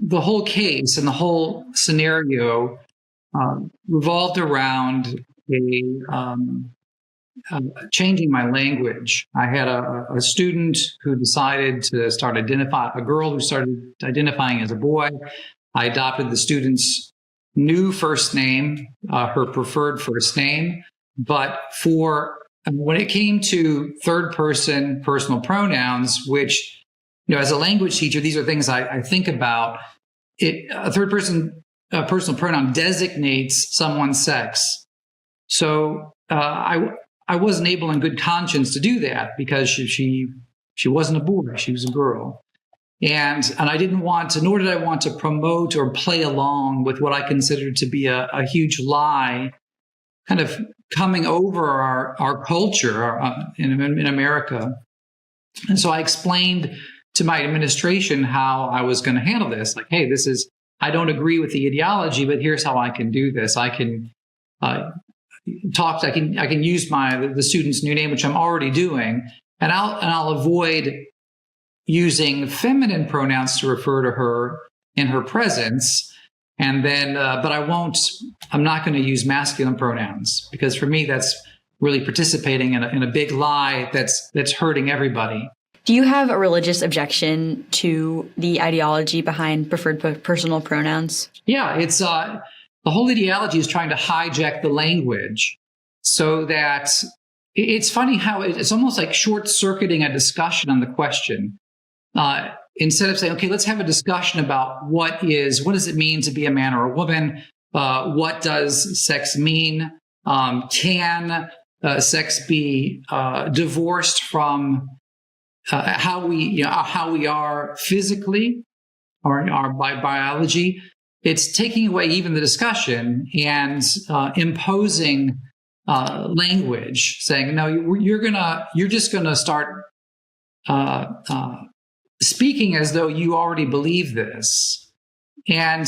the whole case and the whole scenario revolved around changing my language. I had a student who decided to a girl who started identifying as a boy. I adopted the student's new first name, her preferred first name. But when it came to third person personal pronouns, which, as a language teacher, these are things I think about. A third person personal pronoun designates someone's sex. So I wasn't able in good conscience to do that because she wasn't a boy, she was a girl. And I didn't want to, nor did I want to promote or play along with what I considered to be a huge lie kind of coming over our culture in America. And so I explained to my administration how I was going to handle this. Like, hey, I don't agree with the ideology, but here's how I can do this. I can I can use the student's new name, which I'm already doing, and I'll avoid using feminine pronouns to refer to her in her presence. And then, but I'm not going to use masculine pronouns, because for me, that's really participating in a big lie that's hurting everybody. Do you have a religious objection to the ideology behind preferred personal pronouns? Yeah, it's the whole ideology is trying to hijack the language so that it's funny how it's almost like short-circuiting a discussion on the question. Instead of saying, okay, let's have a discussion about what does it mean to be a man or a woman? What does sex mean? Can sex be divorced from how we are physically or by biology? It's taking away even the discussion and imposing language, saying, no, you're just gonna start speaking as though you already believe this. And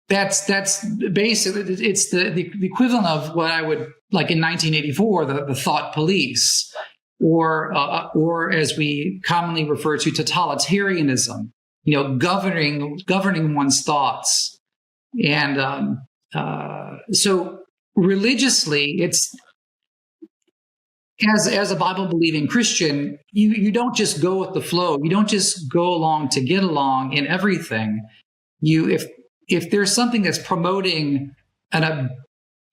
that's basically, it's the equivalent of what I would, like in 1984, the thought police, or as we commonly refer to, totalitarianism, governing one's thoughts. And so religiously, it's, as a Bible-believing Christian, you don't just go with the flow. You don't just go along to get along in everything. If there's something that's promoting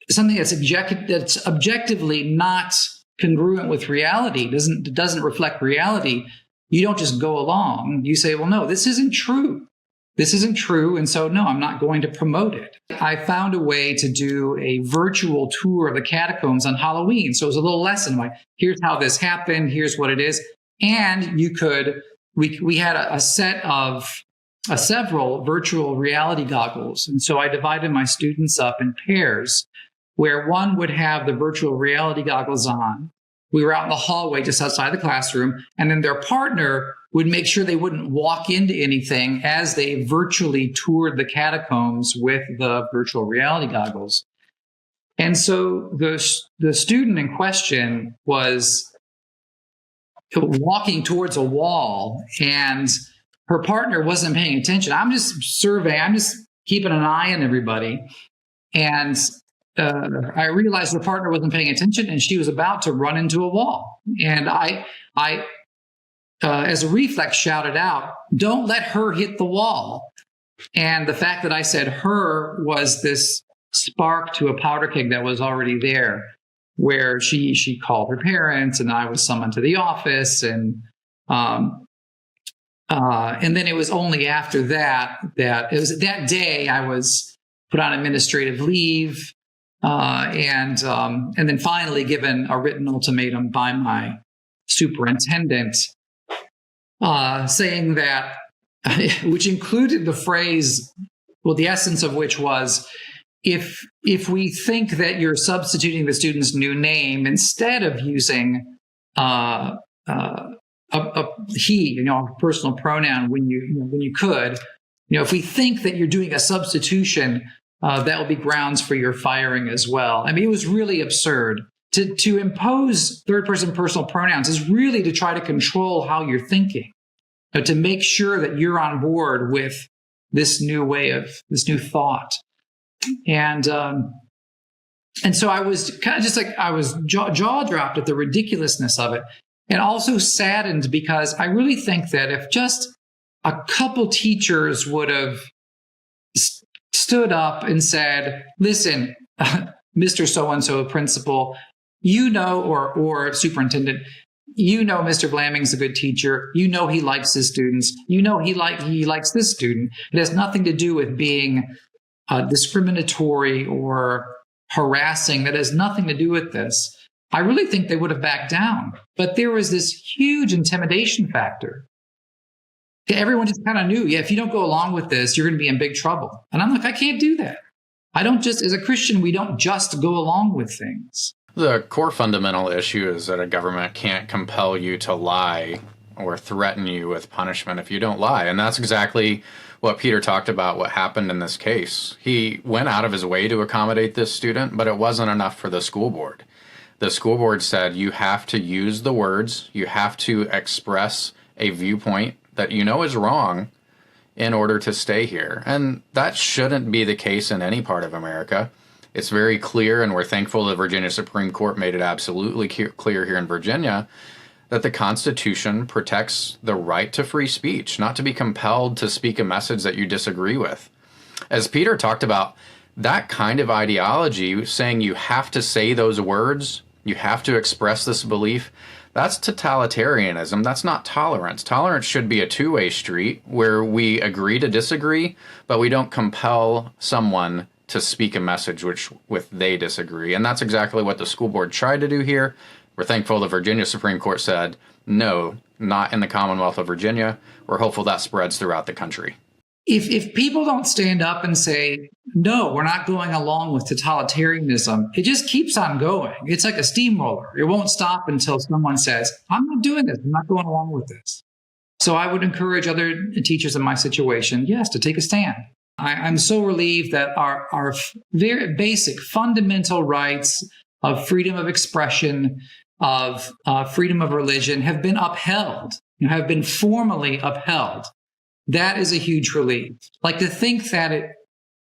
something that's objectively not congruent with reality, doesn't reflect reality, you don't just go along. You say, well, no, this isn't true. This isn't true, and so no, I'm not going to promote it. I found a way to do a virtual tour of the catacombs on Halloween. So it was a little lesson, like, here's how this happened, here's what it is. And we had a set of several virtual reality goggles. And so I divided my students up in pairs, where one would have the virtual reality goggles on. We were out in the hallway just outside the classroom, and then their partner would make sure they wouldn't walk into anything as they virtually toured the catacombs with the virtual reality goggles. And so the student in question was walking towards a wall, and her partner wasn't paying attention. I'm just keeping an eye on everybody. And I realized the partner wasn't paying attention, and she was about to run into a wall. And I as a reflex, shouted out, "Don't let her hit the wall." And the fact that I said "her" was this spark to a powder keg that was already there, where she called her parents, and I was summoned to the office, and then it was only after that it was that day I was put on administrative leave, and then finally given a written ultimatum by my superintendent, saying that, which included the phrase, well, the essence of which was, if we think that you're substituting the student's new name instead of using a he, a personal pronoun when you could, if we think that you're doing a substitution, that will be grounds for your firing as well. I mean, it was really absurd. To impose third-person personal pronouns is really to try to control how you're thinking. to make sure that you're on board with this new thought. And so I was kind of just like, I was jaw dropped at the ridiculousness of it, and also saddened because I really think that if just a couple teachers would have stood up and said, listen, Mr. So-and-so principal, or superintendent, Mr. Blaming's a good teacher. He likes his students. He likes this student. It has nothing to do with being discriminatory or harassing. That has nothing to do with this. I really think they would have backed down. But there was this huge intimidation factor. Everyone just kind of knew, if you don't go along with this, you're going to be in big trouble. And I'm like, I can't do that. As a Christian, we don't just go along with things. The core fundamental issue is that a government can't compel you to lie or threaten you with punishment if you don't lie. And that's exactly what Peter talked about, what happened in this case. He went out of his way to accommodate this student, but it wasn't enough for the school board. The school board said you have to use the words, you have to express a viewpoint that is wrong in order to stay here. And that shouldn't be the case in any part of America. It's very clear, and we're thankful the Virginia Supreme Court made it absolutely clear here in Virginia, that the Constitution protects the right to free speech, not to be compelled to speak a message that you disagree with. As Peter talked about, that kind of ideology, saying you have to say those words, you have to express this belief, that's totalitarianism. That's not tolerance. Tolerance should be a two-way street where we agree to disagree, but we don't compel someone to speak a message with they disagree. And that's exactly what the school board tried to do here. We're thankful the Virginia Supreme Court said, no, not in the Commonwealth of Virginia. We're hopeful that spreads throughout the country. If people don't stand up and say, no, we're not going along with totalitarianism, it just keeps on going. It's like a steamroller. It won't stop until someone says, I'm not doing this. I'm not going along with this. So I would encourage other teachers in my situation, yes, to take a stand. I'm so relieved that our very basic fundamental rights of freedom of expression, of freedom of religion have been upheld, have been formally upheld. That is a huge relief. Like to think that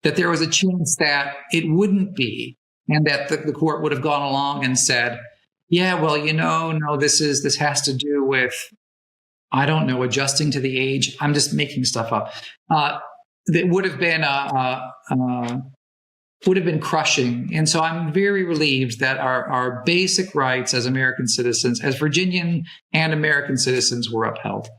there was a chance that it wouldn't be, and that the court would have gone along and said, yeah, well, no, this has to do with, I don't know, adjusting to the age. I'm just making stuff up. That would have been crushing. And so I'm very relieved that our basic rights as American citizens, as Virginian and American citizens, were upheld.